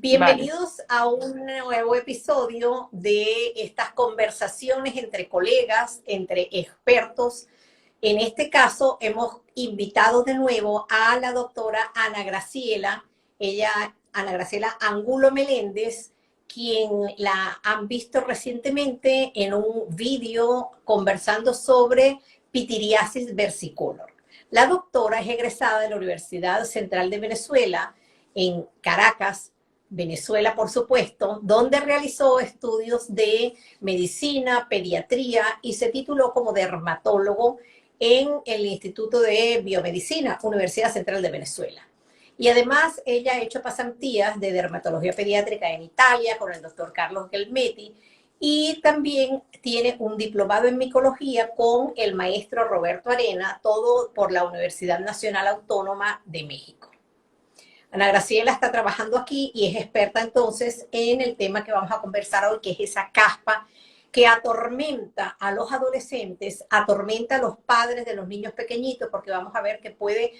Vale. Bienvenidos a un nuevo episodio de estas conversaciones entre colegas, entre expertos. En este caso hemos invitado de nuevo a la doctora Ana Graciela, Ana Graciela Angulo Meléndez, quien la han visto recientemente en un vídeo conversando sobre pitiriasis versicolor. La doctora es egresada de la Universidad Central de Venezuela en Caracas, Venezuela, por supuesto, donde realizó estudios de medicina, pediatría y se tituló como dermatólogo en el Instituto de Biomedicina, Universidad Central de Venezuela. Y además ella ha hecho pasantías de dermatología pediátrica en Italia con el doctor Carlos Gelmetti y también tiene un diplomado en micología con el maestro Roberto Arena, todo por la Universidad Nacional Autónoma de México. Ana Graciela está trabajando aquí y es experta entonces en el tema que vamos a conversar hoy, que es esa caspa que atormenta a los adolescentes, atormenta a los padres de los niños pequeñitos, porque vamos a ver que puede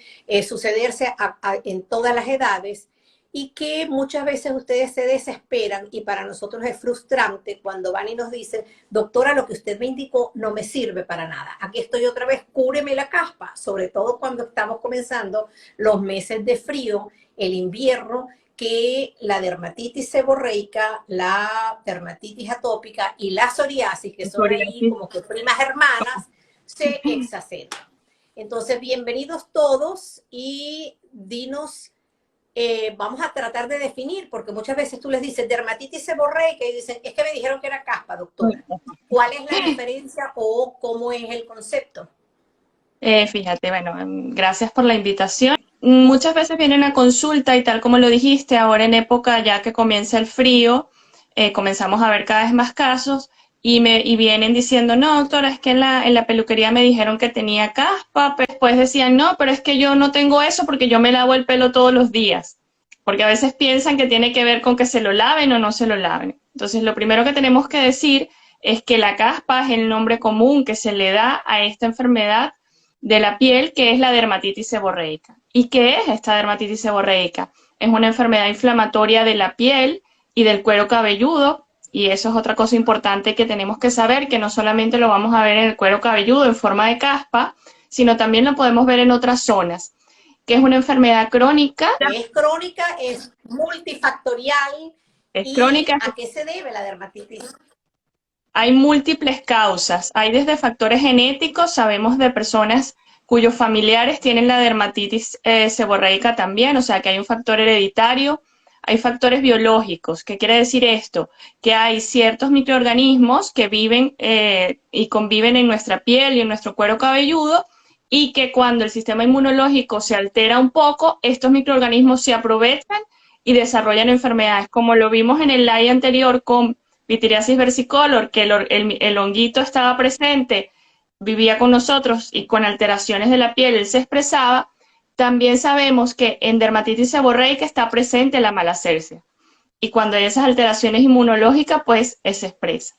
sucederse en todas las edades y que muchas veces ustedes se desesperan y para nosotros es frustrante cuando van y nos dicen, doctora, lo que usted me indicó no me sirve para nada. Aquí estoy otra vez, cúreme la caspa, sobre todo cuando estamos comenzando los meses de frío, el invierno, que la dermatitis seborreica, la dermatitis atópica y la psoriasis, que son ahí Psoriasis. como que primas hermanas, se exacerban. Entonces, bienvenidos todos y dinos, vamos a tratar de definir, porque muchas veces tú les dices dermatitis seborreica y dicen, es que me dijeron que era caspa, doctora. ¿Cuál es la diferencia o cómo es el concepto? Fíjate, bueno, gracias por la invitación. Muchas veces vienen a consulta y tal como lo dijiste, ahora en época ya que comienza el frío, comenzamos a ver cada vez más casos y vienen diciendo, no, doctora, es que en la peluquería me dijeron que tenía caspa, pero después decían, no, pero es que yo no tengo eso porque yo me lavo el pelo todos los días, porque a veces piensan que tiene que ver con que se lo laven o no se lo laven. Entonces, lo primero que tenemos que decir es que la caspa es el nombre común que se le da a esta enfermedad de la piel, que es la dermatitis seborreica. ¿Y qué es esta dermatitis seborreica? Es una enfermedad inflamatoria de la piel y del cuero cabelludo, y eso es otra cosa importante que tenemos que saber, que no solamente lo vamos a ver en el cuero cabelludo en forma de caspa, sino también lo podemos ver en otras zonas, que es una enfermedad crónica. Es crónica, es multifactorial. Es ¿Y crónica, a qué se debe la dermatitis? hay múltiples causas, hay desde factores genéticos, sabemos de personas cuyos familiares tienen la dermatitis seborreica también, o sea que hay un factor hereditario, hay factores biológicos. ¿Qué quiere decir esto? Que hay ciertos microorganismos que viven y conviven en nuestra piel y en nuestro cuero cabelludo y que cuando el sistema inmunológico se altera un poco, estos microorganismos se aprovechan y desarrollan enfermedades, como lo vimos en el slide anterior con pitiriasis versicolor, que el honguito estaba presente, vivía con nosotros y con alteraciones de la piel él se expresaba. También sabemos que en dermatitis seborreica está presente la malacercia y cuando hay esas alteraciones inmunológicas, pues se expresa.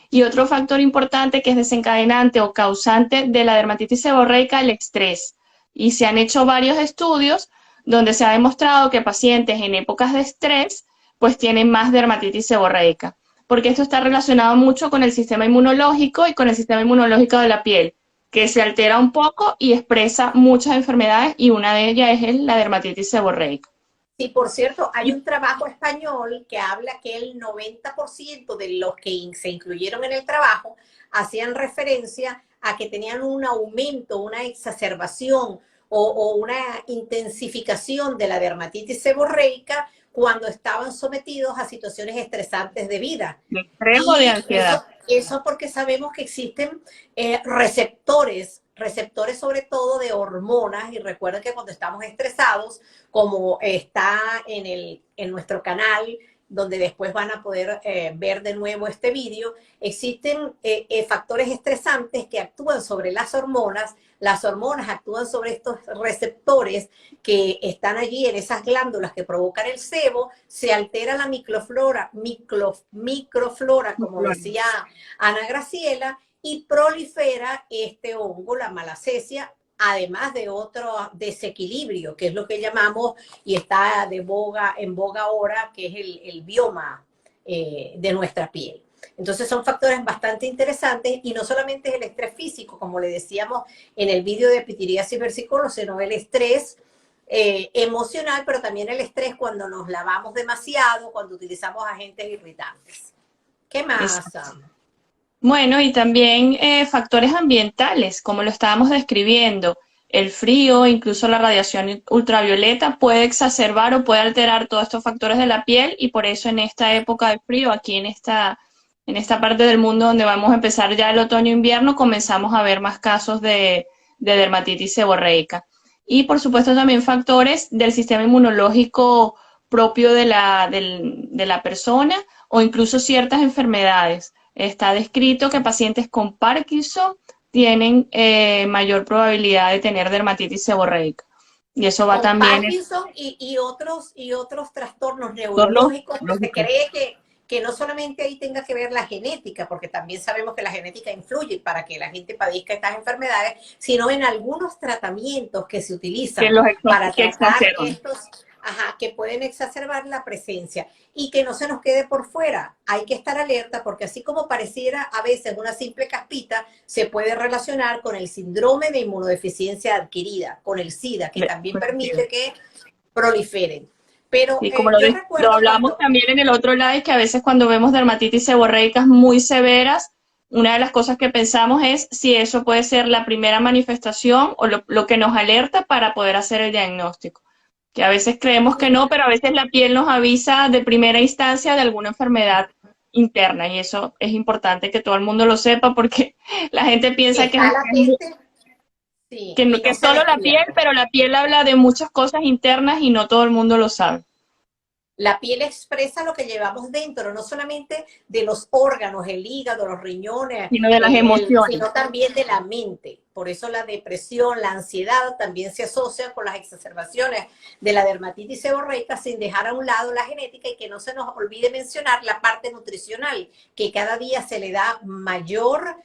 Y otro factor importante que es desencadenante o causante de la dermatitis seborreica, el estrés. Y se han hecho varios estudios donde se ha demostrado que pacientes en épocas de estrés pues tienen más dermatitis seborreica, porque esto está relacionado mucho con el sistema inmunológico y con el sistema inmunológico de la piel, que se altera un poco y expresa muchas enfermedades y una de ellas es la dermatitis seborreica. Sí, por cierto, hay un trabajo español que habla que el 90% de los que se incluyeron en el trabajo hacían referencia a que tenían un aumento, una exacerbación o una intensificación de la dermatitis seborreica cuando estaban sometidos a situaciones estresantes de vida. De estrés o de Y ansiedad. eso porque sabemos que existen receptores sobre todo de hormonas, y recuerden que cuando estamos estresados, como está en nuestro canal, donde después van a poder ver de nuevo este vídeo, existen factores estresantes que actúan sobre las hormonas actúan sobre estos receptores que están allí en esas glándulas que provocan el sebo, se altera la microflora, como Claro. decía Ana Graciela, y prolifera este hongo, la malacesia, además de otro desequilibrio, que es lo que llamamos, y está en boga ahora, que es el bioma de nuestra piel. Entonces son factores bastante interesantes y no solamente es el estrés físico, como le decíamos en el vídeo de pitiriasis versicolor, sino el estrés emocional, pero también el estrés cuando nos lavamos demasiado, cuando utilizamos agentes irritantes. ¿Qué más? Bueno, y también factores ambientales, como lo estábamos describiendo. El frío, incluso la radiación ultravioleta puede exacerbar o puede alterar todos estos factores de la piel y por eso en esta época de frío, aquí en esta parte del mundo donde vamos a empezar ya el otoño-invierno, comenzamos a ver más casos de dermatitis seborreica. Y por supuesto también factores del sistema inmunológico propio de la persona o incluso ciertas enfermedades. Está descrito que pacientes con Parkinson tienen mayor probabilidad de tener dermatitis seborreica. Y eso va Con también... Parkinson y otros trastornos neurológicos, se cree que no solamente ahí tenga que ver la genética, porque también sabemos que la genética influye para que la gente padezca estas enfermedades, sino en algunos tratamientos que se utilizan para tratar estos, que pueden exacerbar la presencia y que no se nos quede por fuera. Hay que estar alerta porque así como pareciera a veces una simple caspita, se puede relacionar con el síndrome de inmunodeficiencia adquirida, con el SIDA, que también permite que proliferen. Pero y como lo hablamos también en el otro live, que a veces cuando vemos dermatitis seborreicas muy severas, una de las cosas que pensamos es si eso puede ser la primera manifestación o lo que nos alerta para poder hacer el diagnóstico. Que a veces creemos que no, pero a veces la piel nos avisa de primera instancia de alguna enfermedad interna y eso es importante que todo el mundo lo sepa porque la gente piensa que es solo la piel, pero la piel habla de muchas cosas internas y no todo el mundo lo sabe. La piel expresa lo que llevamos dentro, no solamente de los órganos, el hígado, los riñones, sino de las emociones, sino también de la mente. Por eso la depresión, la ansiedad también se asocia con las exacerbaciones de la dermatitis seborreica, sin dejar a un lado la genética y que no se nos olvide mencionar la parte nutricional, que cada día se le da mayor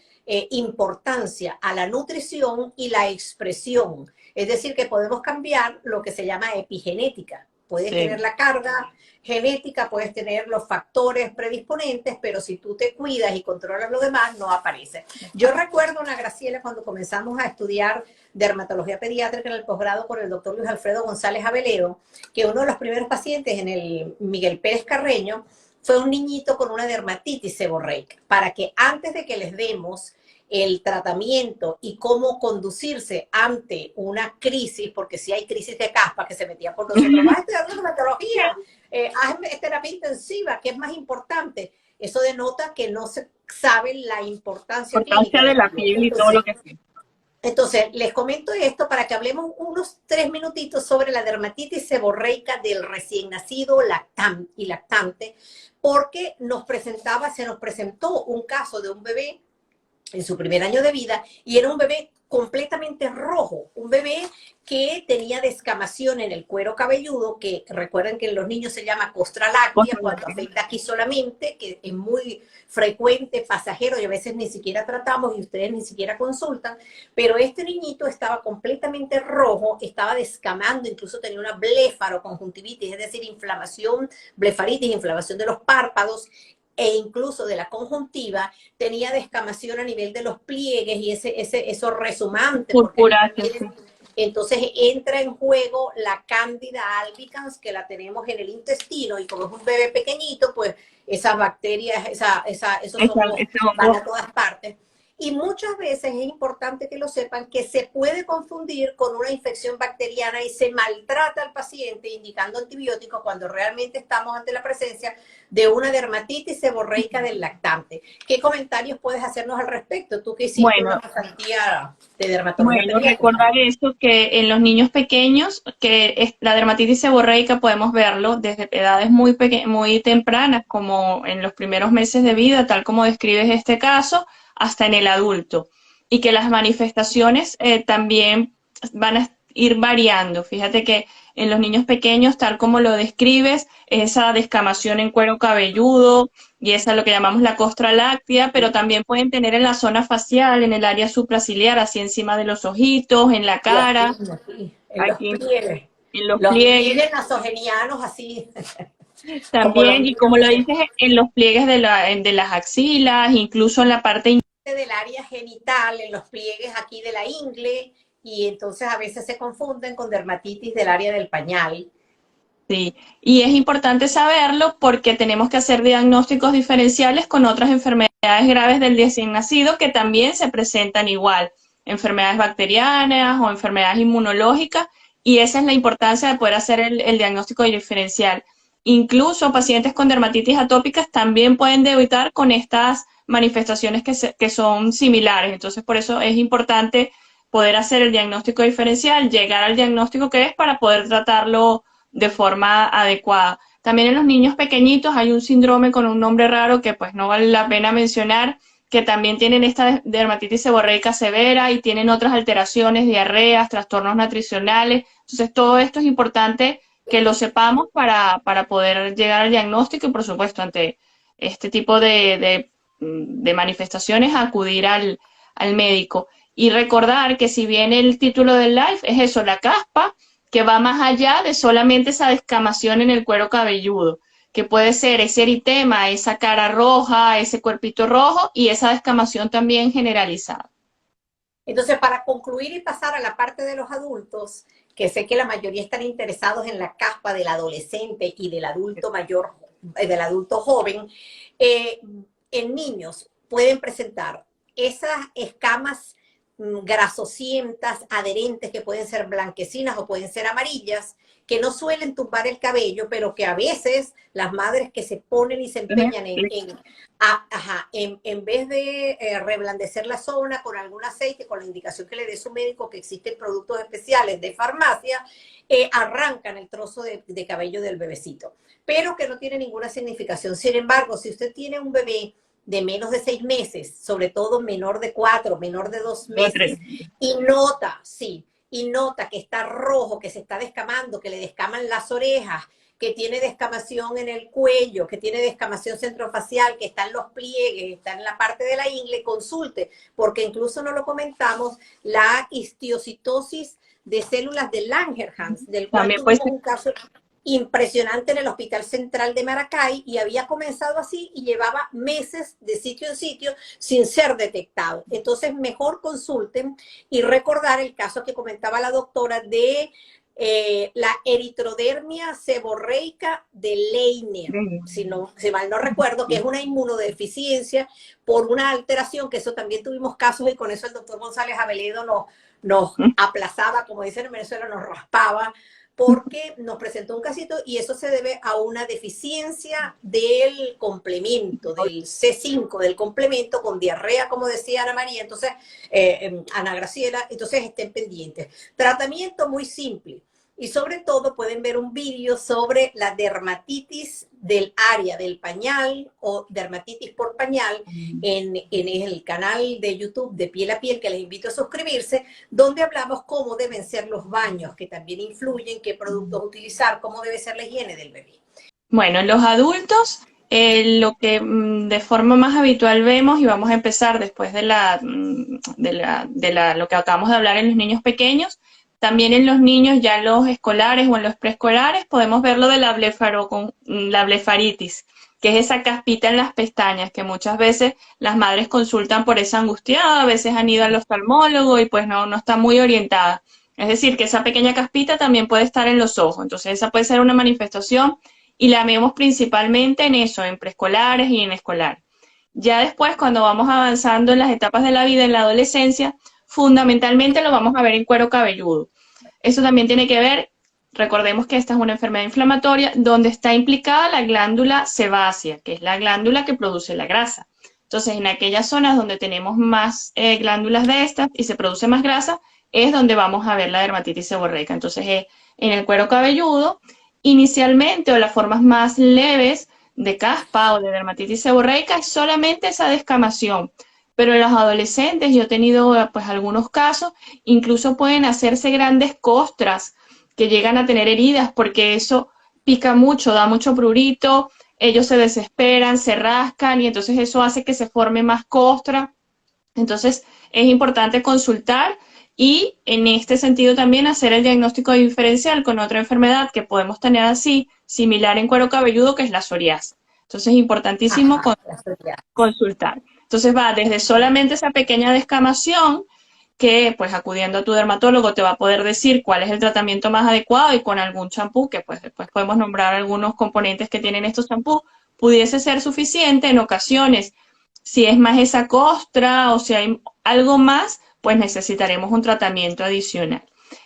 importancia a la nutrición y la expresión. Es decir, que podemos cambiar lo que se llama epigenética. Puedes tener la carga genética, puedes tener los factores predisponentes, pero si tú te cuidas y controlas lo demás, no aparece. Yo recuerdo, Ana Graciela, cuando comenzamos a estudiar dermatología pediátrica en el posgrado por el doctor Luis Alfredo González Abelero, que uno de los primeros pacientes en el Miguel Pérez Carreño fue un niñito con una dermatitis seborreica, para que antes de que les demos el tratamiento y cómo conducirse ante una crisis, porque si hay crisis de caspa que se metía por nosotros, vas a estudiar dermatología, haz terapia intensiva, que es más importante. Eso denota que no se sabe la importancia de la piel y todo lo que sí. Entonces, les comento esto para que hablemos unos 3 minutitos sobre la dermatitis seborreica del recién nacido y lactante, porque se nos presentó un caso de un bebé en su primer año de vida, y era un bebé completamente rojo, un bebé que tenía descamación en el cuero cabelludo, que recuerden que en los niños se llama costra láctea, cuando afecta aquí solamente, que es muy frecuente, pasajero, y a veces ni siquiera tratamos y ustedes ni siquiera consultan, pero este niñito estaba completamente rojo, estaba descamando, incluso tenía una blefaroconjuntivitis, es decir, blefaritis, inflamación de los párpados, e incluso de la conjuntiva, tenía descamación a nivel de los pliegues y eso resumante. Entonces entra en juego la Candida albicans, que la tenemos en el intestino, y como es un bebé pequeñito, pues esas bacterias, esos hongos van a todas partes. Y muchas veces es importante que lo sepan que se puede confundir con una infección bacteriana y se maltrata al paciente indicando antibióticos cuando realmente estamos ante la presencia de una dermatitis seborreica del lactante. ¿Qué comentarios puedes hacernos al respecto? Tú que hiciste una pasantía de dermatología. Bueno, recordar esto, que en los niños pequeños, que la dermatitis seborreica podemos verlo desde edades muy tempranas, como en los primeros meses de vida, tal como describes este caso, hasta en el adulto, y que las manifestaciones también van a ir variando. Fíjate que en los niños pequeños, tal como lo describes, esa descamación en cuero cabelludo y esa es lo que llamamos la costra láctea, pero también pueden tener en la zona facial, en el área supraciliar, así encima de los ojitos, en la Y cara, aquí, en aquí en los los pliegues. pliegues nasogenianos, así como los También, y niños como lo dices, en los pliegues de las axilas, incluso en la parte del área genital, en los pliegues aquí de la ingle, y entonces a veces se confunden con dermatitis del área del pañal. sí, y es importante saberlo porque tenemos que hacer diagnósticos diferenciales con otras enfermedades graves del recién nacido que también se presentan igual, enfermedades bacterianas o enfermedades inmunológicas, y esa es la importancia de poder hacer el diagnóstico diferencial. Incluso pacientes con dermatitis atópicas también pueden debutar con estas manifestaciones que son similares, entonces por eso es importante poder hacer el diagnóstico diferencial, llegar al diagnóstico que es para poder tratarlo de forma adecuada. También en los niños pequeñitos hay un síndrome con un nombre raro que pues no vale la pena mencionar, que también tienen esta dermatitis seborreica severa y tienen otras alteraciones, diarreas, trastornos nutricionales. Entonces todo esto es importante que lo sepamos para poder llegar al diagnóstico y por supuesto ante este tipo de manifestaciones acudir al médico. Y recordar que si bien el título del live es eso, la caspa, que va más allá de solamente esa descamación en el cuero cabelludo, que puede ser ese eritema, esa cara roja, ese cuerpito rojo y esa descamación también generalizada. Entonces, para concluir y pasar a la parte de los adultos, que sé que la mayoría están interesados en la caspa del adolescente y del adulto mayor, del adulto joven, eh, en niños pueden presentar esas escamas grasosientas, adherentes, que pueden ser blanquecinas o pueden ser amarillas, que no suelen tumbar el cabello, pero que a veces las madres que se ponen y se empeñan en vez de reblandecer la zona con algún aceite, con la indicación que le dé su médico que existen productos especiales de farmacia, arrancan el trozo de cabello del bebecito, pero que no tiene ninguna significación. Sin embargo, si usted tiene un bebé de menos de 6 meses, sobre todo menor de 4, menor de 2 meses, y nota, sí, y nota que está rojo, que se está descamando, que le descaman las orejas, que tiene descamación en el cuello, que tiene descamación centrofacial, que está en los pliegues, está en la parte de la ingle, consulte, porque incluso no lo comentamos, la histiocitosis de células de Langerhans, del cual También puede tuvimos ser. un caso impresionante en el Hospital Central de Maracay, y había comenzado así y llevaba meses de sitio en sitio sin ser detectado. Entonces, mejor consulten y recordar el caso que comentaba la doctora de la eritrodermia seborreica de Leiner, si mal no recuerdo, que es una inmunodeficiencia por una alteración, que eso también tuvimos casos, y con eso el doctor González Aveledo nos aplazaba, como dicen en Venezuela, nos raspaba, porque nos presentó un casito, y eso se debe a una deficiencia del complemento, del C5, del complemento, con diarrea, como decía Ana María, entonces, Ana Graciela, entonces estén pendientes. Tratamiento muy simple, y sobre todo pueden ver un vídeo sobre la dermatitis del área del pañal o dermatitis por pañal en el canal de YouTube de Piel a Piel, que les invito a suscribirse, donde hablamos cómo deben ser los baños, que también influyen, qué productos utilizar, cómo debe ser la higiene del bebé. Bueno, en los adultos, lo que de forma más habitual vemos, y vamos a empezar después lo que acabamos de hablar en los niños pequeños, también en los niños ya los escolares o en los preescolares podemos ver lo de la blefaritis, que es esa caspita en las pestañas, que muchas veces las madres consultan por esa angustiada, a veces han ido al oftalmólogo y pues no está muy orientada. Es decir, que esa pequeña caspita también puede estar en los ojos, entonces esa puede ser una manifestación y la vemos principalmente en eso, en preescolares y en escolares. Ya después, cuando vamos avanzando en las etapas de la vida, en la adolescencia, fundamentalmente lo vamos a ver en cuero cabelludo. Eso también tiene que ver, recordemos que esta es una enfermedad inflamatoria donde está implicada la glándula sebácea, que es la glándula que produce la grasa. Entonces, en aquellas zonas donde tenemos más glándulas de estas y se produce más grasa, es donde vamos a ver la dermatitis seborreica. Entonces, en el cuero cabelludo, inicialmente, o las formas más leves de caspa o de dermatitis seborreica, es solamente esa descamación. Pero en los adolescentes, yo he tenido pues algunos casos, incluso pueden hacerse grandes costras que llegan a tener heridas porque eso pica mucho, da mucho prurito, ellos se desesperan, se rascan y entonces eso hace que se forme más costra. Entonces es importante consultar y en este sentido también hacer el diagnóstico diferencial con otra enfermedad que podemos tener así, similar en cuero cabelludo, que es la psoriasis. Entonces es importantísimo Ajá, la psoriasis. consultar. Entonces va desde solamente esa pequeña descamación que pues acudiendo a tu dermatólogo te va a poder decir cuál es el tratamiento más adecuado y con algún champú, que pues después podemos nombrar algunos componentes que tienen estos champús, pudiese ser suficiente en ocasiones. Si es más esa costra o si hay algo más, pues necesitaremos un tratamiento adicional.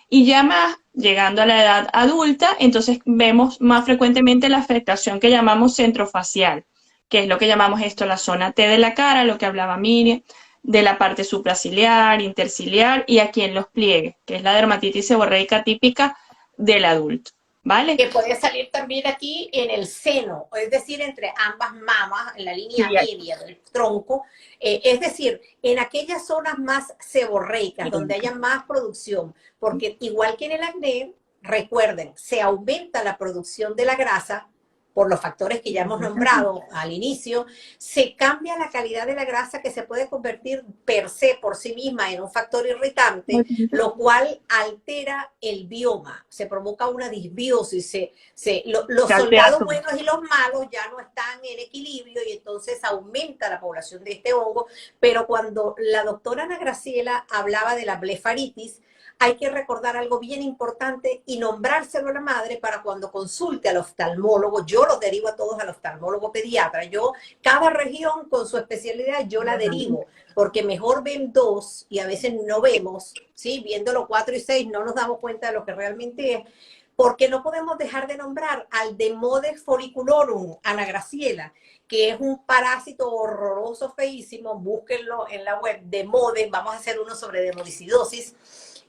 Y ya más llegando a la edad adulta, entonces vemos más frecuentemente la afectación que llamamos centrofacial, que es lo que llamamos esto la zona T de la cara, lo que hablaba Miriam, de la parte supraciliar, interciliar y aquí en los pliegues, que es la dermatitis seborreica típica del adulto, ¿vale? Que puede salir también aquí en el seno, es decir, entre ambas mamas, en la línea Sí, media del tronco, es decir, en aquellas zonas más seborreicas, donde haya más producción, porque igual que en el acné, recuerden, se aumenta la producción de la grasa por los factores que ya hemos nombrado al inicio, se cambia la calidad de la grasa que se puede convertir per se, por sí misma, en un factor irritante, lo cual altera el bioma, se provoca una disbiosis, los soldados buenos y los malos ya no están en equilibrio y entonces aumenta la población de este hongo, pero cuando la doctora Ana Graciela hablaba de la blefaritis, hay que recordar algo bien importante y nombrárselo a la madre para cuando consulte al oftalmólogo. Yo los derivo a todos al oftalmólogo pediatra. Yo, cada región con su especialidad, yo la derivo, porque mejor ven dos y a veces no vemos, ¿sí? Viéndolo 4 y 6 no nos damos cuenta de lo que realmente es, porque no podemos dejar de nombrar al Demodex folliculorum, Ana Graciela, que es un parásito horroroso, feísimo, búsquenlo en la web, Demodex, vamos a hacer uno sobre demodicidosis,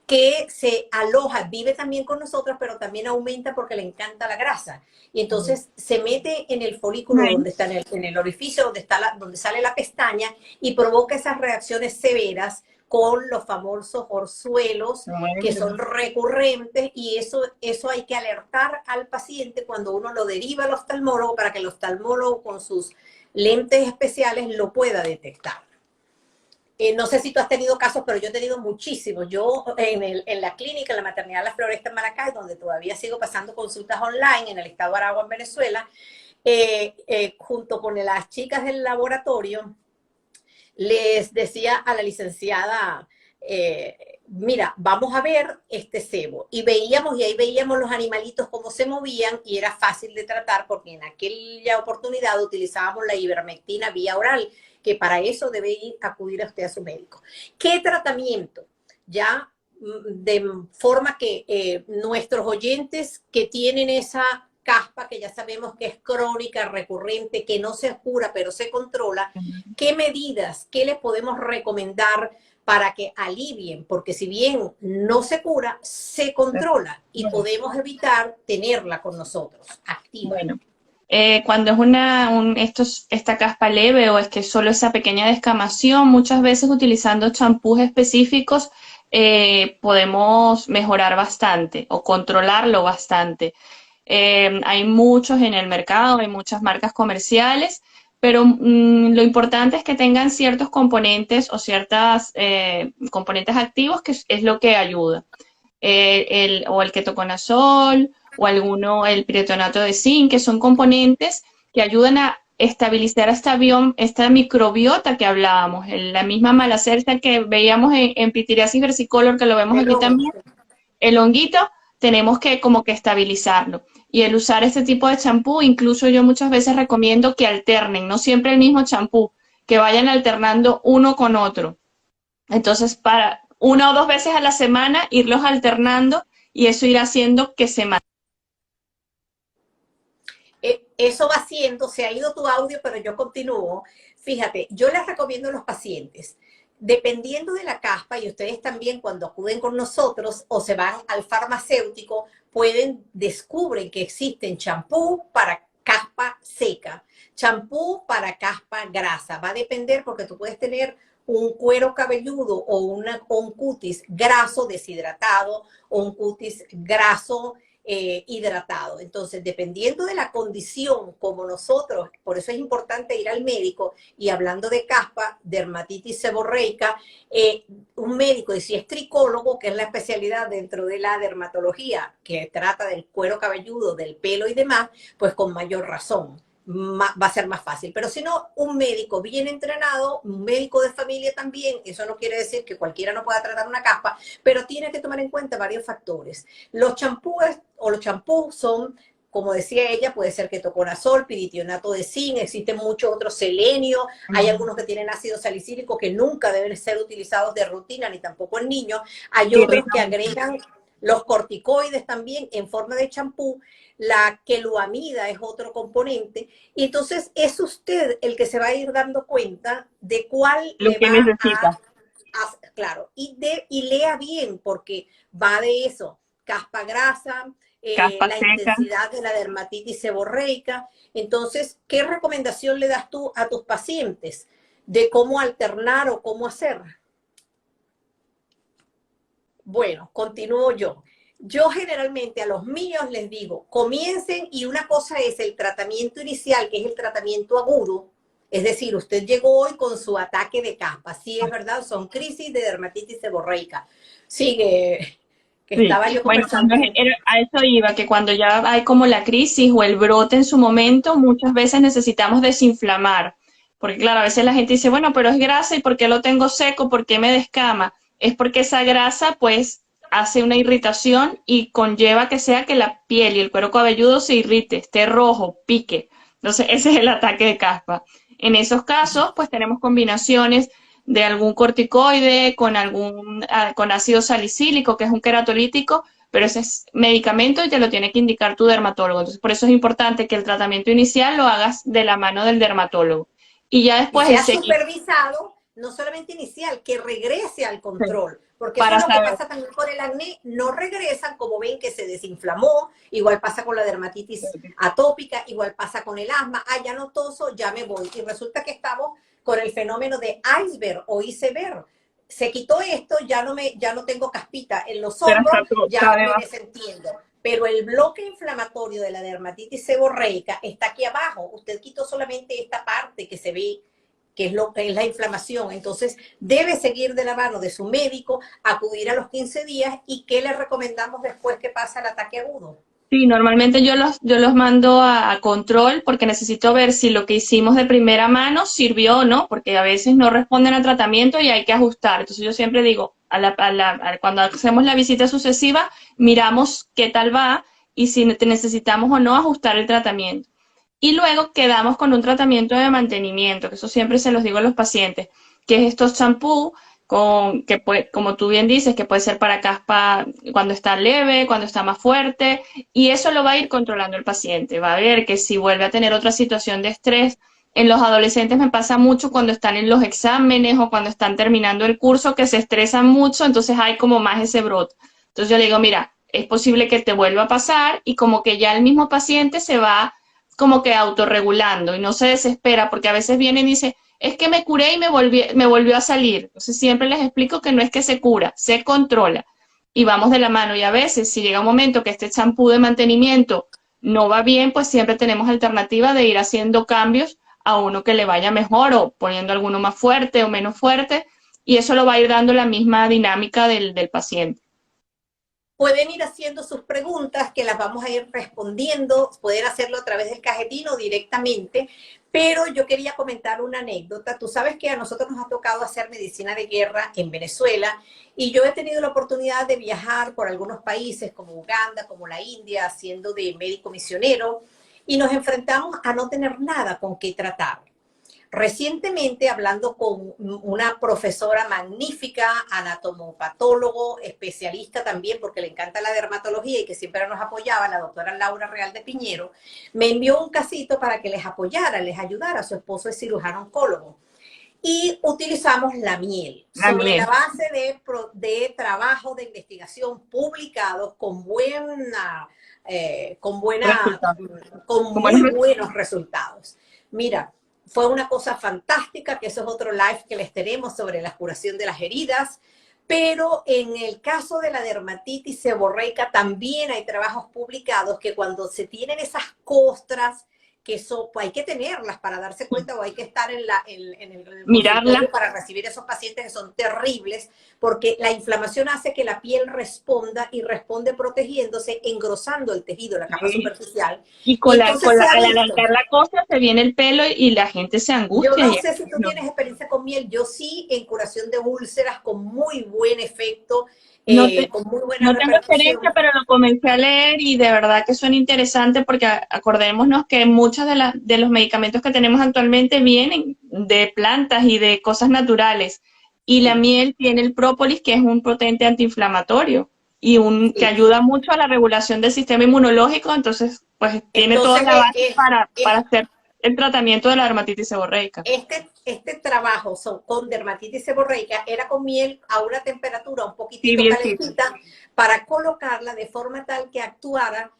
que se aloja, vive también con nosotros, pero también aumenta porque le encanta la grasa. Y entonces se mete en el folículo donde está, en el orificio donde, donde sale la pestaña y provoca esas reacciones severas con los famosos orzuelos que son recurrentes y eso hay que alertar al paciente cuando uno lo deriva al oftalmólogo para que el oftalmólogo con sus lentes especiales lo pueda detectar. No sé si tú has tenido casos, pero yo he tenido muchísimos. Yo en la clínica, en la maternidad La Floresta en Maracay, donde todavía sigo pasando consultas online en el estado de Aragua, en Venezuela, junto con las chicas del laboratorio, les decía a la licenciada, mira, vamos a ver este sebo. Y ahí veíamos los animalitos cómo se movían y era fácil de tratar porque en aquella oportunidad utilizábamos la ivermectina vía oral, que para eso debe acudir a usted a su médico. ¿Qué tratamiento? Ya de forma que nuestros oyentes que tienen esa caspa, que ya sabemos que es crónica, recurrente, que no se cura, pero se controla, ¿qué medidas, qué les podemos recomendar para que alivien? Porque si bien no se cura, se controla y podemos evitar tenerla con nosotros activa. Bueno. Cuando es esta caspa leve o es que solo esa pequeña descamación, muchas veces utilizando champús específicos podemos mejorar bastante o controlarlo bastante. Hay muchos en el mercado, hay muchas marcas comerciales, pero lo importante es que tengan ciertos componentes o ciertos componentes activos que es lo que ayuda. O el ketoconazol o el piretonato de zinc, que son componentes que ayudan a estabilizar esta microbiota que hablábamos, la misma malacerta que veíamos en Pityriasis versicolor, que lo vemos aquí también, el honguito, tenemos que como que estabilizarlo. Y el usar este tipo de champú, incluso yo muchas veces recomiendo que alternen, no siempre el mismo champú, que vayan alternando uno con otro. Entonces, para 1 o 2 veces a la semana, irlos alternando y eso irá haciendo que se mantenga. Eso va haciendo, se ha ido tu audio, pero yo continúo. Fíjate, yo les recomiendo a los pacientes, dependiendo de la caspa, y ustedes también cuando acuden con nosotros o se van al farmacéutico, descubren que existen champú para caspa seca, champú para caspa grasa. Va a depender porque tú puedes tener un cuero cabelludo o un cutis graso deshidratado o un cutis graso hidratado. Entonces, dependiendo de la condición, como nosotros, por eso es importante ir al médico, y hablando de caspa, dermatitis seborreica, un médico, y si es tricólogo, que es la especialidad dentro de la dermatología, que trata del cuero cabelludo, del pelo y demás, pues con mayor razón va a ser más fácil. Pero si no, un médico bien entrenado, un médico de familia también, eso no quiere decir que cualquiera no pueda tratar una caspa, pero tiene que tomar en cuenta varios factores. Los champús son, como decía ella, puede ser ketoconazol, piritionato de zinc, existen muchos otros, selenio, hay algunos que tienen ácido salicílico que nunca deben ser utilizados de rutina, ni tampoco en niños, hay otros que agregan los corticoides también en forma de champú, la queloamida es otro componente, y entonces es usted el que se va a ir dando cuenta de cuál Lo le que va necesita. claro, y lea bien, porque va de eso, caspa grasa, Caspa la seca. intensidad de la dermatitis seborreica. Entonces, ¿qué recomendación le das tú a tus pacientes de cómo alternar o cómo hacer? Bueno, continúo yo. Yo generalmente a los míos les digo, comiencen, y una cosa es el tratamiento inicial, que es el tratamiento agudo. Es decir, usted llegó hoy con su ataque de caspa. Sí, es verdad, son crisis de dermatitis seborreica. Sigue, que Sí, estaba yo bueno, conversando con... a eso iba, que cuando ya hay como la crisis o el brote en su momento, muchas veces necesitamos desinflamar, porque claro, a veces la gente dice, bueno, pero es grasa y ¿por qué lo tengo seco? ¿Por qué me descama? Es porque esa grasa pues hace una irritación y conlleva que sea que la piel y el cuero cabelludo se irrite, esté rojo, pique. Entonces ese es el ataque de caspa. En esos casos pues tenemos combinaciones de algún corticoide con ácido salicílico, que es un queratolítico, pero ese es medicamento y te lo tiene que indicar tu dermatólogo. Entonces, por eso es importante que el tratamiento inicial lo hagas de la mano del dermatólogo. Y ya Y después el sea seguimiento supervisado, no solamente inicial, que regrese al control, porque eso es para lo que saber. pasa también con el acné, no regresan, como ven que se desinflamó, igual pasa con la dermatitis atópica, igual pasa con el asma, ya no toso, ya me voy, y resulta que estamos con el fenómeno de iceberg o iceberg. Se quitó esto, ya no tengo caspita en los Pero hombros, está todo, ya me desentiendo. Pero el bloque inflamatorio de la dermatitis seborreica está aquí abajo. Usted quitó solamente esta parte que se ve, que es lo que es la inflamación. Entonces, debe seguir de la mano de su médico, acudir a los 15 días. ¿Y qué le recomendamos después que pasa el ataque agudo? sí, normalmente yo los mando a control porque necesito ver si lo que hicimos de primera mano sirvió o no, porque a veces no responden al tratamiento y hay que ajustar. Entonces yo siempre digo, cuando hacemos la visita sucesiva, miramos qué tal va y si necesitamos o no ajustar el tratamiento. Y luego quedamos con un tratamiento de mantenimiento, que eso siempre se los digo a los pacientes, que es estos champú que puede, como tú bien dices, que puede ser para caspa cuando está leve, cuando está más fuerte, y eso lo va a ir controlando el paciente. Va a ver que si vuelve a tener otra situación de estrés, en los adolescentes me pasa mucho cuando están en los exámenes o cuando están terminando el curso, que se estresan mucho, entonces hay como más ese brote. Entonces yo le digo, mira, es posible que te vuelva a pasar y como que ya el mismo paciente se va como que autorregulando y no se desespera, porque a veces viene y dice, es que me curé y me volvió a salir. Entonces siempre les explico que no es que se cura, se controla y vamos de la mano. Y a veces, si llega un momento que este champú de mantenimiento no va bien, pues siempre tenemos alternativa de ir haciendo cambios a uno que le vaya mejor o poniendo alguno más fuerte o menos fuerte, y eso lo va a ir dando la misma dinámica del paciente. Pueden ir haciendo sus preguntas, que las vamos a ir respondiendo, pueden hacerlo a través del cajetín o directamente, pero yo quería comentar una anécdota. Tú sabes que a nosotros nos ha tocado hacer medicina de guerra en Venezuela, y yo he tenido la oportunidad de viajar por algunos países como Uganda, como la India, haciendo de médico misionero, y nos enfrentamos a no tener nada con qué tratar. Recientemente, hablando con una profesora magnífica, anatomopatólogo, especialista también, porque le encanta la dermatología y que siempre nos apoyaba, la doctora Laura Real de Piñero, me envió un casito para que les apoyara, les ayudara. Su esposo es cirujano oncólogo. Y utilizamos la miel sobre la También. base de trabajo de investigación publicados Resultado. con Como es muy buenos resultados. Mira, fue una cosa fantástica, que eso es otro live que les tenemos sobre la curación de las heridas. Pero en el caso de la dermatitis seborreica también hay trabajos publicados que cuando se tienen esas costras, que eso, pues hay que tenerlas para darse cuenta o hay que estar en el consultorio Mirarla. para recibir esos pacientes que son terribles, porque la inflamación hace que la piel responda y responde protegiéndose, engrosando el tejido, la capa Sí. superficial. Y Y entonces se ha al visto. alargar la cosa se viene el pelo y la gente se Yo angustia. no sé si tú tienes experiencia con miel, yo sí en curación de úlceras con muy buen efecto, No, con muy buena no tengo experiencia, repercusión. pero lo comencé a leer y de verdad que son interesantes porque acordémonos que muchos de los medicamentos que tenemos actualmente vienen de plantas y de cosas naturales. Y la Sí, miel tiene el própolis, que es un potente antiinflamatorio y que sí. ayuda mucho a la regulación del sistema inmunológico. Entonces, pues tiene toda Entonces, la base para hacer el tratamiento de la dermatitis seborreica. este trabajo con dermatitis seborreica era con miel a una temperatura un Sí, poquitito bien, sí. calentita para colocarla de forma tal que actuara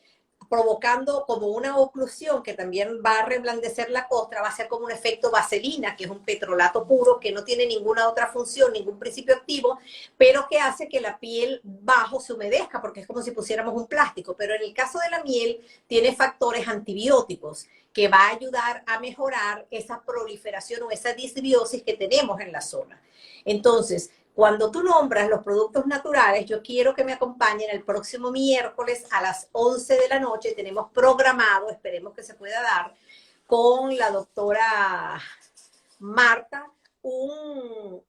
provocando como una oclusión que también va a reblandecer la costra, va a ser como un efecto vaselina, que es un petrolato puro que no tiene ninguna otra función, ningún principio activo, pero que hace que la piel bajo se humedezca, porque es como si pusiéramos un plástico. Pero en el caso de la miel, tiene factores antibióticos que va a ayudar a mejorar esa proliferación o esa disbiosis que tenemos en la zona. Entonces, cuando tú nombras los productos naturales, yo quiero que me acompañen el próximo miércoles a las 11 de la noche. Tenemos programado, esperemos que se pueda dar, con la doctora Marta, un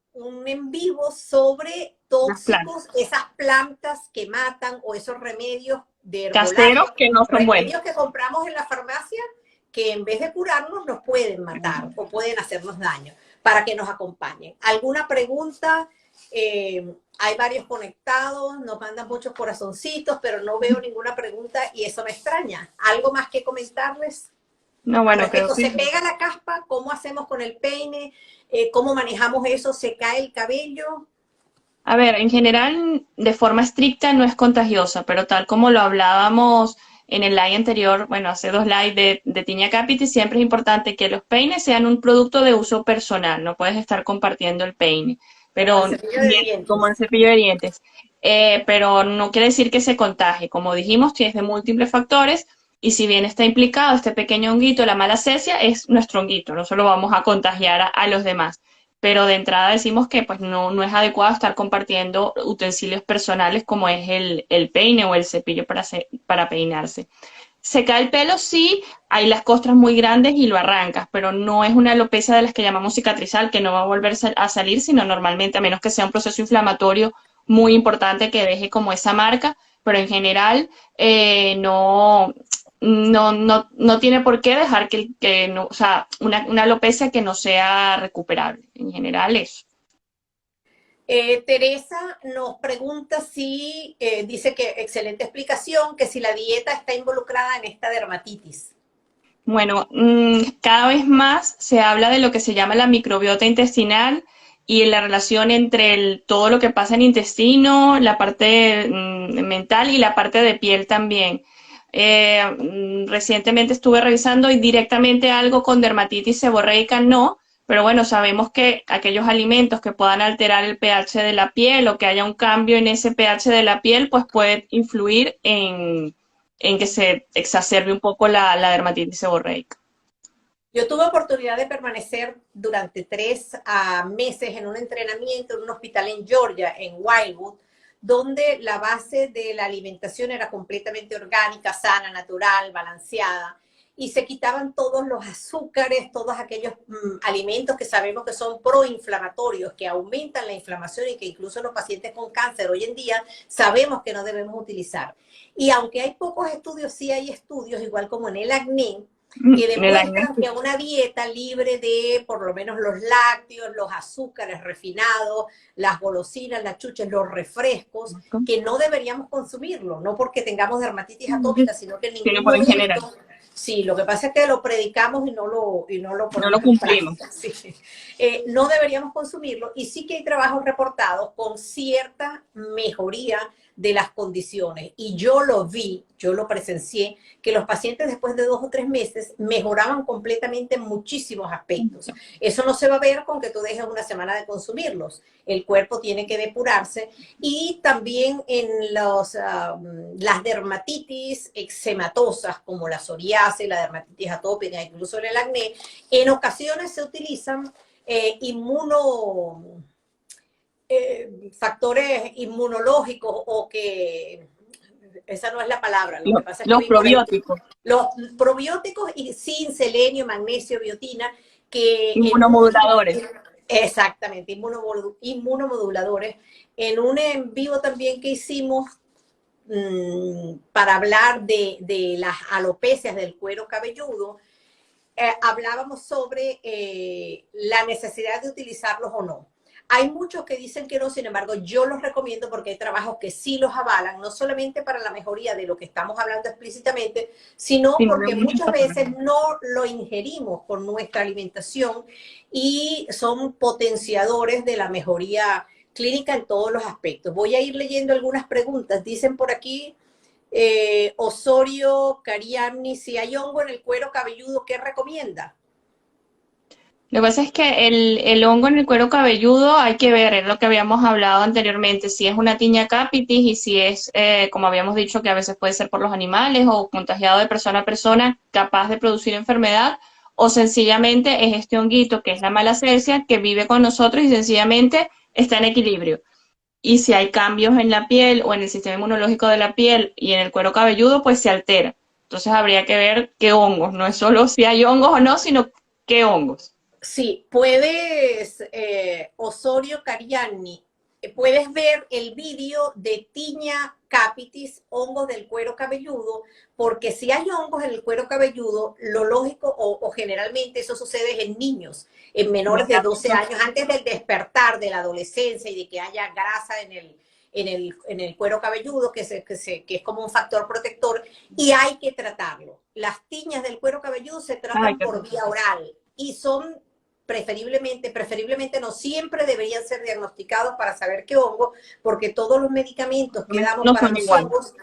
en vivo sobre Las plantas. tóxicos, esas plantas que matan o esos remedios de Caseros herbolaria, que no son buenos. remedios que compramos en la farmacia que en vez de curarnos nos pueden matar o pueden hacernos daño, para que nos acompañen. ¿Alguna pregunta? Hay varios conectados, nos mandan muchos corazoncitos, pero no veo ninguna pregunta y eso me extraña. ¿Algo más que comentarles? No, bueno, creo Respecto, que ¿se pega la caspa? ¿Cómo hacemos con el peine? ¿Cómo manejamos eso? ¿Se cae el cabello? a ver, en general, de forma estricta no es contagiosa, pero tal como lo hablábamos en el live anterior, bueno, hace dos lives de Tiña Capiti, siempre es importante que los peines sean un producto de uso personal, no puedes estar compartiendo el peine, Como el pero cepillo de bien, como el dientes. cepillo de dientes. Pero no quiere decir que se contagie, como dijimos, tienes de múltiples factores, y si bien está implicado este pequeño honguito, la malacesia, es nuestro honguito, no solo vamos a contagiar a los demás, pero de entrada decimos que pues no es adecuado estar compartiendo utensilios personales como es el peine o el cepillo para peinarse. Se cae el pelo, sí, hay las costras muy grandes y lo arrancas, pero no es una alopecia de las que llamamos cicatrizal, que no va a volver a salir, sino normalmente, a menos que sea un proceso inflamatorio muy importante que deje como esa marca, pero en general no tiene por qué dejar que no, o sea, una alopecia que no sea recuperable. En general, eso. Teresa nos pregunta si, dice que excelente explicación, que si la dieta está involucrada en esta dermatitis. Bueno, cada vez más se habla de lo que se llama la microbiota intestinal y la relación entre todo lo que pasa en intestino, la parte mental y la parte de piel también. Recientemente estuve revisando y directamente algo con dermatitis seborreica no, pero bueno, sabemos que aquellos alimentos que puedan alterar el pH de la piel o que haya un cambio en ese pH de la piel, pues puede influir en que se exacerbe un poco la dermatitis seborreica. Yo tuve oportunidad de permanecer durante 3 meses en un entrenamiento en un hospital en Georgia, en Wildwood, donde la base de la alimentación era completamente orgánica, sana, natural, balanceada, y se quitaban todos los azúcares, todos aquellos alimentos que sabemos que son proinflamatorios, que aumentan la inflamación y que incluso los pacientes con cáncer hoy en día sabemos que no debemos utilizar. Y aunque hay pocos estudios, sí hay estudios, igual como en el acné, que En el acné, demuestran que una dieta libre de por lo menos los lácteos, los azúcares refinados, las golosinas, las chuches, los refrescos, que no deberíamos consumirlo, no porque tengamos dermatitis atópica, sino que en sino ningún por en general. momento. Sí, lo que pasa es que lo predicamos y no lo No lo ponemos en cumplimos. práctica. Sí. No deberíamos consumirlo y sí que hay trabajos reportados con cierta mejoría de las condiciones. Y yo lo vi, yo lo presencié, que los pacientes después de 2 o 3 meses mejoraban completamente en muchísimos aspectos. Eso no se va a ver con que tú dejes una semana de consumirlos. El cuerpo tiene que depurarse. Y también en las dermatitis eczematosas, como la psoriasis, la dermatitis atópica, incluso en el acné, en ocasiones se utilizan factores inmunológicos o que, esa no es la palabra, lo que pasa es que Los probióticos. Los probióticos y zinc, selenio, magnesio, biotina, que inmunomoduladores. Exactamente, inmunomoduladores. En un en vivo también que hicimos para hablar de las alopecias del cuero cabelludo, hablábamos sobre la necesidad de utilizarlos o no. Hay muchos que dicen que no, sin embargo, yo los recomiendo porque hay trabajos que sí los avalan, no solamente para la mejoría de lo que estamos hablando explícitamente, sino porque muchas veces no lo ingerimos con nuestra alimentación y son potenciadores de la mejoría clínica en todos los aspectos. Voy a ir leyendo algunas preguntas. Dicen por aquí, Osorio Cariamni, si hay hongo en el cuero cabelludo, ¿qué recomienda? Lo que pasa es que el hongo en el cuero cabelludo hay que ver, es lo que habíamos hablado anteriormente, si es una tiña capitis y si es, como habíamos dicho, que a veces puede ser por los animales o contagiado de persona a persona, capaz de producir enfermedad, o sencillamente es este honguito que es la malacesia que vive con nosotros y sencillamente está en equilibrio. Y si hay cambios en la piel o en el sistema inmunológico de la piel y en el cuero cabelludo, pues se altera. Entonces habría que ver qué hongos, no es solo si hay hongos o no, sino qué hongos. Sí, puedes, Osorio Cariani, puedes ver el vídeo de tiña capitis, hongos del cuero cabelludo, porque si hay hongos en el cuero cabelludo, lo lógico o generalmente eso sucede en niños, en menores de 12 años, antes del despertar de la adolescencia y de que haya grasa en el cuero cabelludo, que es como un factor protector, y hay que tratarlo. Las tiñas del cuero cabelludo se tratan por vía oral y son preferiblemente no siempre deberían ser diagnosticados para saber qué hongo, porque todos los medicamentos que damos para los hongos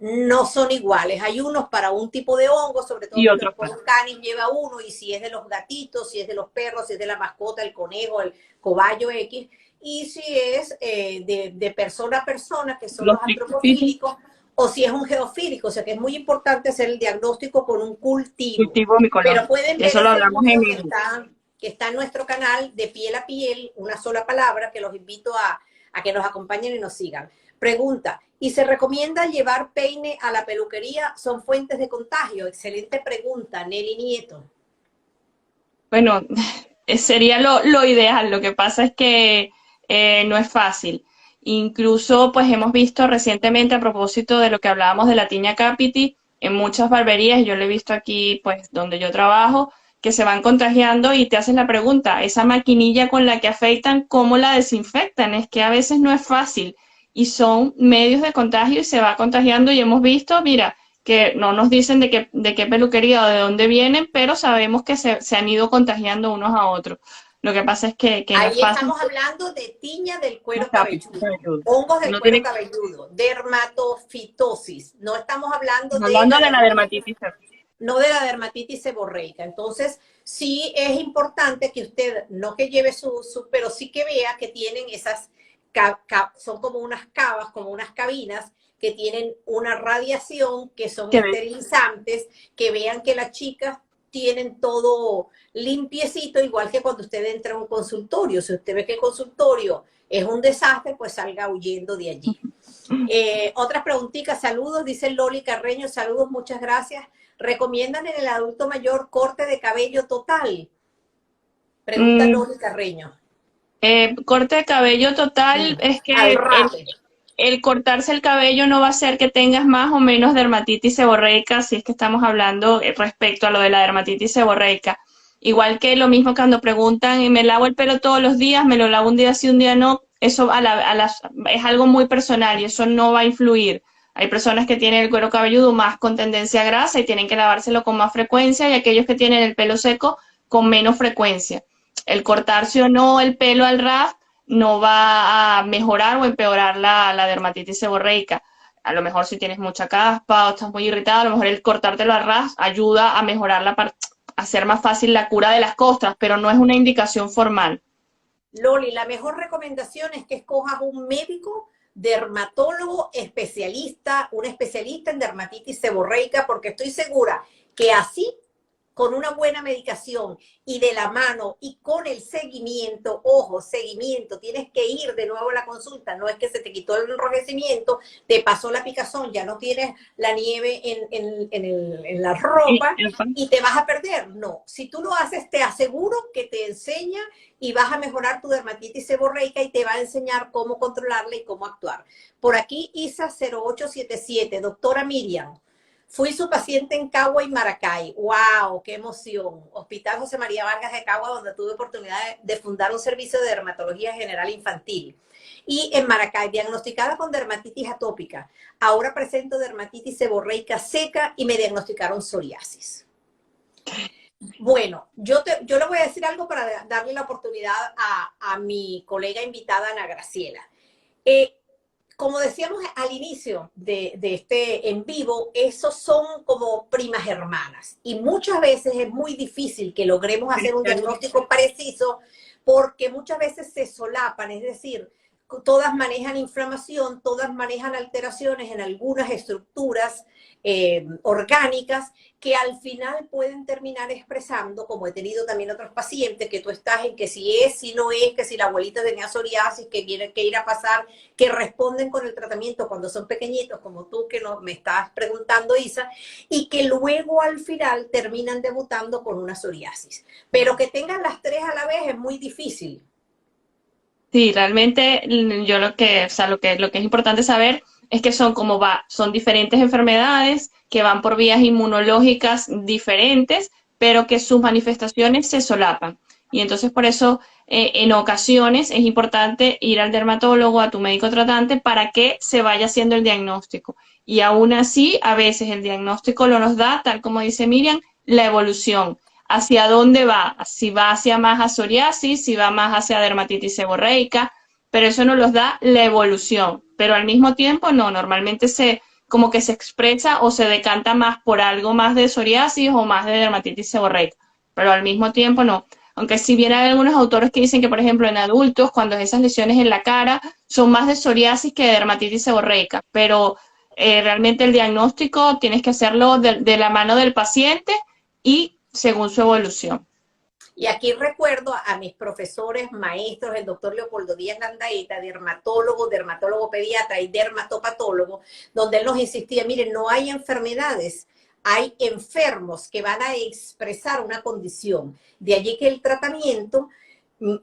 no son iguales. Hay unos para un tipo de hongo, sobre todo porque el pollen canis lleva uno, y si es de los gatitos, si es de los perros, si es de la mascota, el conejo, el cobayo X, y si es de persona a persona, que son los antropofílicos, o si es un geofílico, o sea que es muy importante hacer el diagnóstico con un cultivo. Pero pueden ver eso lo hablamos en que está en nuestro canal de Piel a Piel, una sola palabra, que los invito a que nos acompañen y nos sigan. Pregunta, ¿y se recomienda llevar peine a la peluquería? ¿Son fuentes de contagio? Excelente pregunta, Nelly Nieto. Bueno, sería lo ideal, lo que pasa es que no es fácil. Incluso, pues hemos visto recientemente, a propósito de lo que hablábamos de la tiña capitis, en muchas barberías, yo lo he visto aquí, pues, donde yo trabajo, que se van contagiando y te hacen la pregunta, esa maquinilla con la que afeitan, ¿cómo la desinfectan? Es que a veces no es fácil y son medios de contagio y se va contagiando y hemos visto, mira, que no nos dicen de qué peluquería o de dónde vienen, pero sabemos que se han ido contagiando unos a otros. Lo que pasa es que ahí no es fácil. estamos hablando de tiña del cuero cabelludo, hongos del cuero cabelludo, dermatofitosis. No estamos hablando de la dermatitis. No de la dermatitis seborreica. Entonces, sí es importante que usted, no que lleve pero sí que vea que tienen esas, son como unas cavas, como unas cabinas, que tienen una radiación, que son esterilizantes, que vean que las chicas tienen todo limpiecito, igual que cuando usted entra a un consultorio. Si usted ve que el consultorio es un desastre, pues salga huyendo de allí. Otras preguntitas, saludos, dice Loli Carreño, saludos, muchas gracias. ¿Recomiendan en el adulto mayor corte de cabello total? Pregunta Loli Carreño. Corte de cabello total es que el cortarse el cabello no va a hacer que tengas más o menos dermatitis seborreica, si es que estamos hablando respecto a lo de la dermatitis seborreica. Igual que lo mismo cuando preguntan, ¿me lavo el pelo todos los días? ¿Me lo lavo un día sí, un día no? Eso es algo muy personal y eso no va a influir. Hay personas que tienen el cuero cabelludo más con tendencia a grasa y tienen que lavárselo con más frecuencia, y aquellos que tienen el pelo seco con menos frecuencia. El cortarse o no el pelo al ras no va a mejorar o empeorar la dermatitis seborreica. A lo mejor si tienes mucha caspa o estás muy irritada, a lo mejor el cortártelo a ras ayuda a mejorar a hacer más fácil la cura de las costras, pero no es una indicación formal. Loli, la mejor recomendación es que escojas un médico dermatólogo especialista, un especialista en dermatitis seborreica, porque estoy segura que así, con una buena medicación y de la mano y con el seguimiento, ojo, seguimiento, tienes que ir de nuevo a la consulta, no es que se te quitó el enrojecimiento, te pasó la picazón, ya no tienes la nieve en la ropa y te vas a perder. No, si tú lo haces, te aseguro que te enseña y vas a mejorar tu dermatitis seborreica y te va a enseñar cómo controlarla y cómo actuar. Por aquí, Isa 0877, doctora Miriam. Fui su paciente en Cagua y Maracay. ¡Wow! ¡Qué emoción! Hospital José María Vargas de Cagua, donde tuve oportunidad de fundar un servicio de dermatología general infantil. Y en Maracay, diagnosticada con dermatitis atópica. Ahora presento dermatitis seborreica seca y me diagnosticaron psoriasis. Bueno, yo le voy a decir algo para darle la oportunidad a mi colega invitada, Ana Graciela. Como decíamos al inicio de este en vivo, esos son como primas hermanas. Y muchas veces es muy difícil que logremos hacer un diagnóstico preciso porque muchas veces se solapan, es decir, todas manejan inflamación, todas manejan alteraciones en algunas estructuras orgánicas que al final pueden terminar expresando, como he tenido también otros pacientes, que tú estás en que si es, si no es, que si la abuelita tenía psoriasis, que tiene que ir a pasar, que responden con el tratamiento cuando son pequeñitos, como tú que me estás preguntando, Isa, y que luego al final terminan debutando con una psoriasis. Pero que tengan las tres a la vez es muy difícil. Sí, realmente yo lo que es importante saber es que son diferentes enfermedades que van por vías inmunológicas diferentes, pero que sus manifestaciones se solapan. Y entonces por eso en ocasiones es importante ir al dermatólogo, a tu médico tratante, para que se vaya haciendo el diagnóstico. Y aún así, a veces el diagnóstico lo nos da, tal como dice Miriam, la evolución hacia dónde va, si va hacia más a psoriasis, si va más hacia dermatitis seborreica, pero eso nos los da la evolución, pero al mismo tiempo no, normalmente como que se expresa o se decanta más por algo más de psoriasis o más de dermatitis seborreica, pero al mismo tiempo no. Aunque si bien hay algunos autores que dicen que, por ejemplo, en adultos, cuando esas lesiones en la cara son más de psoriasis que de dermatitis seborreica, pero realmente el diagnóstico tienes que hacerlo de la mano del paciente y según su evolución. Y aquí recuerdo a mis profesores, maestros, el doctor Leopoldo Díaz Landaeta, dermatólogo pediatra y dermatopatólogo, donde él nos insistía, miren, no hay enfermedades, hay enfermos que van a expresar una condición. De allí que el tratamiento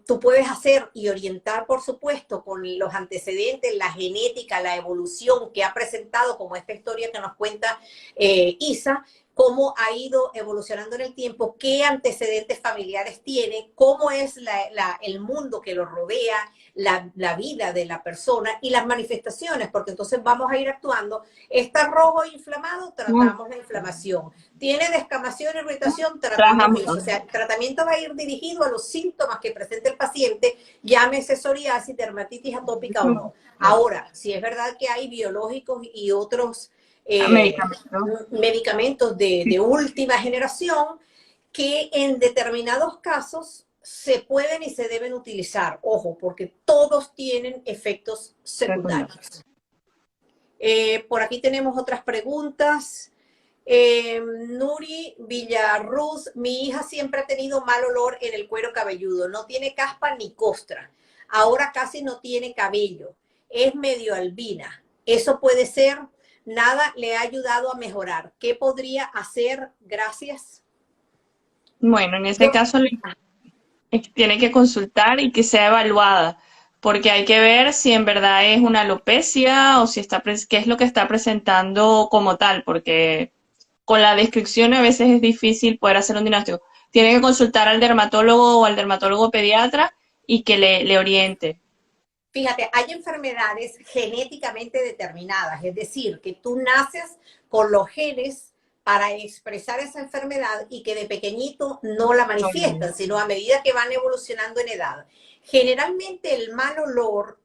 tú puedes hacer y orientar, por supuesto, con los antecedentes, la genética, la evolución que ha presentado, como esta historia que nos cuenta Isa, cómo ha ido evolucionando en el tiempo, qué antecedentes familiares tiene, cómo es el mundo que lo rodea, la vida de la persona y las manifestaciones, porque entonces vamos a ir actuando. Está rojo e inflamado, tratamos la inflamación. Tiene descamación, irritación, tratamos eso. O sea, el tratamiento va a ir dirigido a los síntomas que presenta el paciente, llámese psoriasis, dermatitis atópica o no. Ahora, si es verdad que hay biológicos y otros medicamentos de última generación que en determinados casos se pueden y se deben utilizar. Ojo, porque todos tienen efectos secundarios. Por aquí tenemos otras preguntas. Nuri Villarruz, mi hija siempre ha tenido mal olor en el cuero cabelludo, no tiene caspa ni costra, ahora casi no tiene cabello, es medio albina, eso puede ser, nada le ha ayudado a mejorar, ¿qué podría hacer? Gracias. Bueno, en ese caso tiene que consultar y que sea evaluada, porque hay que ver si en verdad es una alopecia o si qué es lo que está presentando como tal, porque con la descripción a veces es difícil poder hacer un diagnóstico. Tiene que consultar al dermatólogo o al dermatólogo pediatra y que le oriente. Fíjate, hay enfermedades genéticamente determinadas, es decir, que tú naces con los genes para expresar esa enfermedad y que de pequeñito no la manifiestan, sino a medida que van evolucionando en edad. Generalmente el mal olor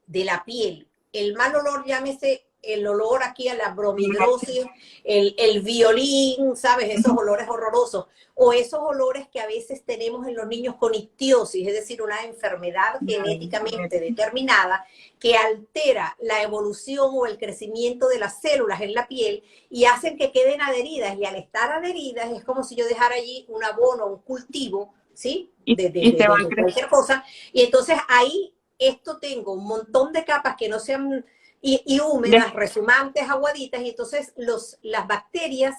de la piel, el mal olor, llámese el olor aquí a la bromidrosis, el violín, ¿sabes? Esos olores horrorosos. O esos olores que a veces tenemos en los niños con ictiosis, es decir, una enfermedad genéticamente determinada que altera la evolución o el crecimiento de las células en la piel y hacen que queden adheridas. Y al estar adheridas es como si yo dejara allí un abono, un cultivo, ¿sí? De cualquier cosa. Y entonces ahí esto tengo un montón de capas que no sean y húmedas, resumantes, aguaditas, y entonces las bacterias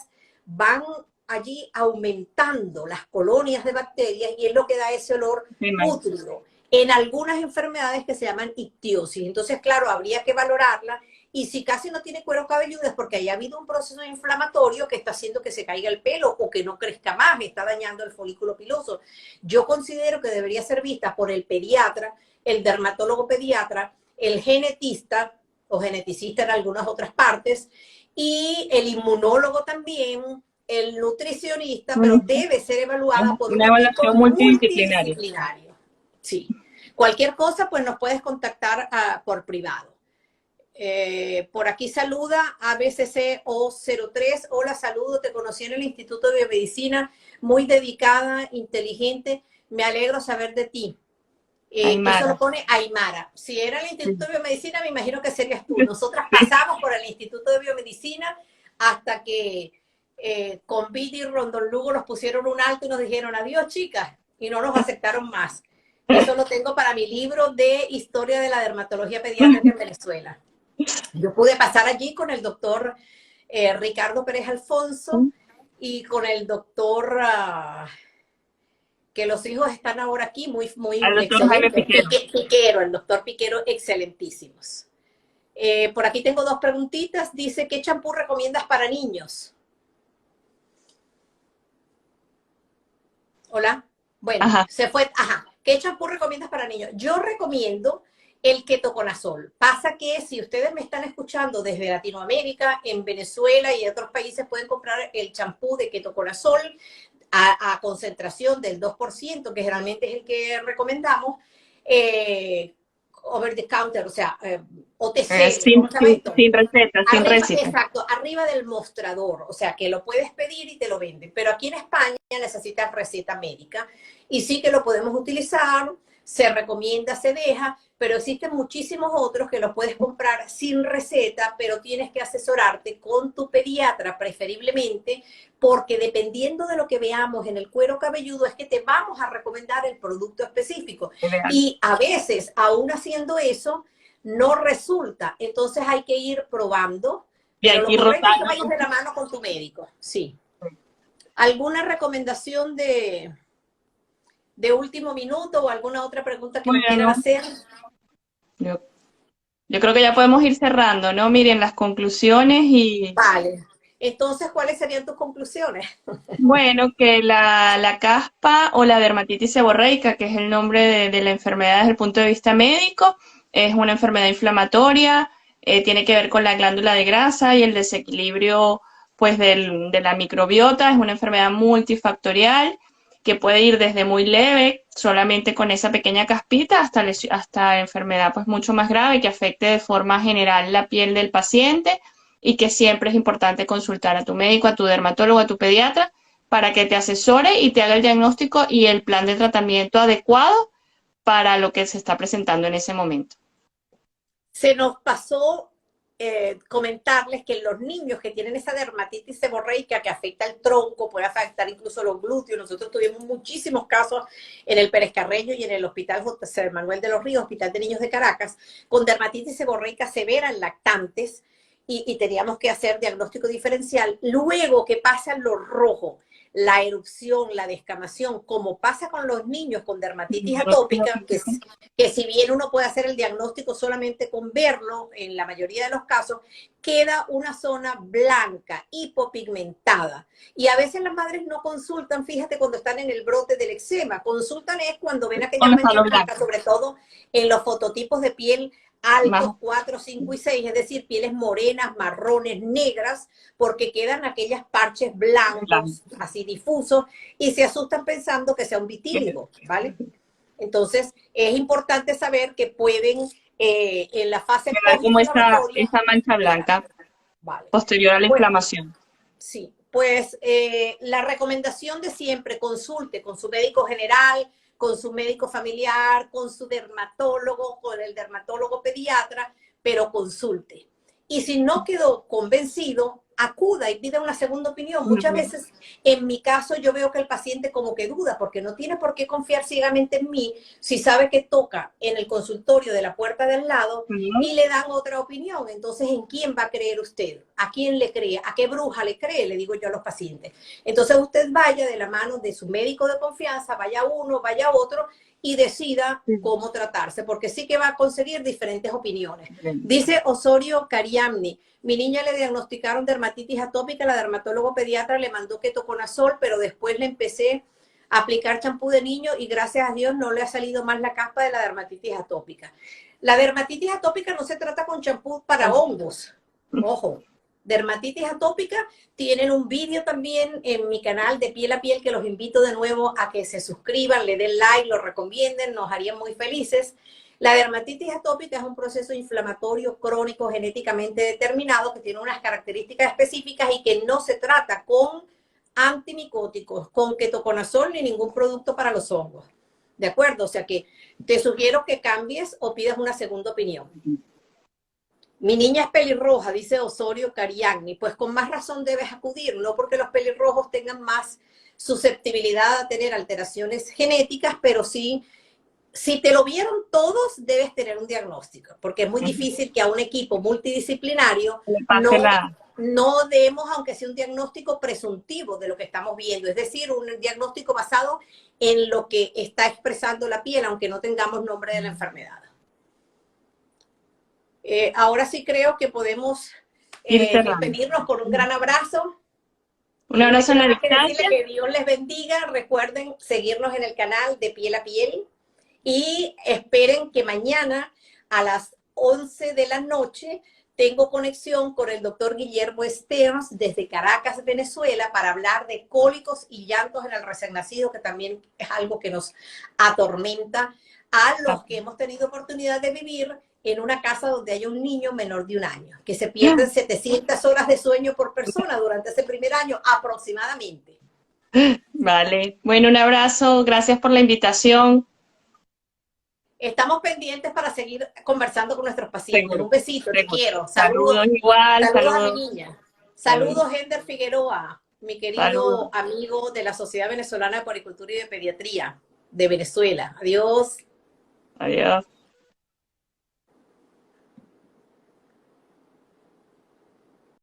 van allí aumentando las colonias de bacterias y es lo que da ese olor pútrido. En algunas enfermedades que se llaman ictiosis. Entonces, claro, habría que valorarla y si casi no tiene cuero cabelludo es porque haya habido un proceso inflamatorio que está haciendo que se caiga el pelo o que no crezca más, está dañando el folículo piloso. Yo considero que debería ser vista por el pediatra, el dermatólogo pediatra, el genetista o geneticista en algunas otras partes, y el inmunólogo también, el nutricionista, pero debe ser evaluada por un equipo multidisciplinario. Sí. Cualquier cosa, pues nos puedes contactar por privado. Por aquí saluda ABCCO03. Hola, saludo, te conocí en el Instituto de Biomedicina, muy dedicada, inteligente, me alegro saber de ti. Eso lo pone Aymara. Si era el Instituto de Biomedicina, me imagino que serías tú. Nosotras pasamos por el Instituto de Biomedicina hasta que con Viti y Rondon Lugo nos pusieron un alto y nos dijeron adiós, chicas, y no nos aceptaron más. Eso lo tengo para mi libro de Historia de la Dermatología Pediátrica en Venezuela. Yo pude pasar allí con el doctor Ricardo Pérez Alfonso y con el doctor... que los hijos están ahora aquí, muy excelentes. Piquero, el doctor Piquero, excelentísimos. Por aquí tengo dos preguntitas. Dice, ¿qué champú recomiendas para niños? Hola. Bueno, se fue. Ajá. ¿Qué champú recomiendas para niños? Yo recomiendo el ketoconazol. Pasa que si ustedes me están escuchando desde Latinoamérica, en Venezuela y otros países pueden comprar el champú de ketoconazol a concentración del 2%, que generalmente es el que recomendamos, over the counter, o sea, OTC. Sin receta, sin receta. Exacto, arriba del mostrador, o sea, que lo puedes pedir y te lo venden. Pero aquí en España necesitas receta médica y sí que lo podemos utilizar, se recomienda, se deja, pero existen muchísimos otros que los puedes comprar sin receta, pero tienes que asesorarte con tu pediatra preferiblemente, porque dependiendo de lo que veamos en el cuero cabelludo es que te vamos a recomendar el producto específico. Y a veces, aún haciendo eso, no resulta. Entonces hay que ir probando. Y hay que ir rotando. Que vayas de la mano con tu médico. Sí. ¿Alguna recomendación de último minuto o alguna otra pregunta que me quieran hacer? Yo creo que ya podemos ir cerrando, ¿no? Miren, las conclusiones y... Vale. Entonces, ¿cuáles serían tus conclusiones? Bueno, que la caspa o la dermatitis seborreica, que es el nombre de la enfermedad desde el punto de vista médico, es una enfermedad inflamatoria, tiene que ver con la glándula de grasa y el desequilibrio pues de la microbiota, es una enfermedad multifactorial que puede ir desde muy leve, solamente con esa pequeña caspita, hasta enfermedad pues mucho más grave que afecte de forma general la piel del paciente, y que siempre es importante consultar a tu médico, a tu dermatólogo, a tu pediatra, para que te asesore y te haga el diagnóstico y el plan de tratamiento adecuado para lo que se está presentando en ese momento. Se nos pasó comentarles que los niños que tienen esa dermatitis seborreica que afecta el tronco, puede afectar incluso los glúteos. Nosotros tuvimos muchísimos casos en el Pérez Carreño y en el Hospital José Manuel de los Ríos, Hospital de Niños de Caracas, con dermatitis seborreica severa en lactantes y teníamos que hacer diagnóstico diferencial. Luego que pasa lo rojo, la erupción, la descamación, como pasa con los niños con dermatitis atópica, que si bien uno puede hacer el diagnóstico solamente con verlo, en la mayoría de los casos, queda una zona blanca, hipopigmentada. Y a veces las madres no consultan, fíjate, cuando están en el brote del eczema, consultan es cuando ven aquella mancha blanca, sobre todo en los fototipos de piel altos 4, 5 y 6, es decir, pieles morenas, marrones, negras, porque quedan aquellas parches blancos, así difusos, y se asustan pensando que sea un vitíligo, ¿vale? Entonces, es importante saber que pueden, en la fase Como postinflamatoria, esa mancha blanca vale. posterior a la Bueno, inflamación. sí, pues la recomendación de siempre, consulte con su médico general, con su médico familiar, con su dermatólogo, con el dermatólogo pediatra, pero consulte. Y si no quedó convencido, acuda y pida una segunda opinión. Muchas veces, en mi caso, yo veo que el paciente como que duda, porque no tiene por qué confiar ciegamente en mí si sabe que toca en el consultorio de la puerta del lado y le dan otra opinión. Entonces, ¿en quién va a creer usted? ¿A quién le cree? ¿A qué bruja le cree? Le digo yo a los pacientes. Entonces, usted vaya de la mano de su médico de confianza, vaya uno, vaya otro, y decida cómo tratarse, porque sí que va a conseguir diferentes opiniones. Dice Osorio Cariamni, mi niña le diagnosticaron dermatitis atópica, la dermatólogo pediatra le mandó ketoconazol, pero después le empecé a aplicar champú de niño y gracias a Dios no le ha salido más la caspa de la dermatitis atópica. La dermatitis atópica no se trata con champú para hongos, ojo. Dermatitis atópica, tienen un vídeo también en mi canal de Piel a Piel que los invito de nuevo a que se suscriban, le den like, lo recomienden, nos harían muy felices. La dermatitis atópica es un proceso inflamatorio crónico genéticamente determinado que tiene unas características específicas y que no se trata con antimicóticos, con ketoconazol ni ningún producto para los hongos. ¿De acuerdo? O sea que te sugiero que cambies o pidas una segunda opinión. Mi niña es pelirroja, dice Osorio Cariagni. Pues con más razón debes acudir, no porque los pelirrojos tengan más susceptibilidad a tener alteraciones genéticas, pero sí, si te lo vieron todos, debes tener un diagnóstico, porque es muy difícil que a un equipo multidisciplinario no demos, aunque sea un diagnóstico presuntivo de lo que estamos viendo, es decir, un diagnóstico basado en lo que está expresando la piel, aunque no tengamos nombre de la enfermedad. Ahora sí creo que podemos despedirnos con un gran abrazo. Un abrazo en la distancia. distancia. Que Dios les bendiga. Recuerden seguirnos en el canal de Piel a Piel y esperen que mañana a las 11 de la noche tengo conexión con el doctor Guillermo Stearns desde Caracas, Venezuela, para hablar de cólicos y llantos en el recién nacido, que también es algo que nos atormenta a los que hemos tenido oportunidad de vivir en una casa donde hay un niño menor de 1 año, que se pierden 700 horas de sueño por persona durante ese primer año aproximadamente. Vale, bueno, un abrazo, gracias por la invitación. Estamos pendientes para seguir conversando con nuestros pacientes. Seguro, un besito, te quiero. Saludos igual. Saludos a mi niña. Saludos, Hender Figueroa, mi querido amigo de la Sociedad Venezolana de Puericultura y de Pediatría de Venezuela. Adiós. Adiós.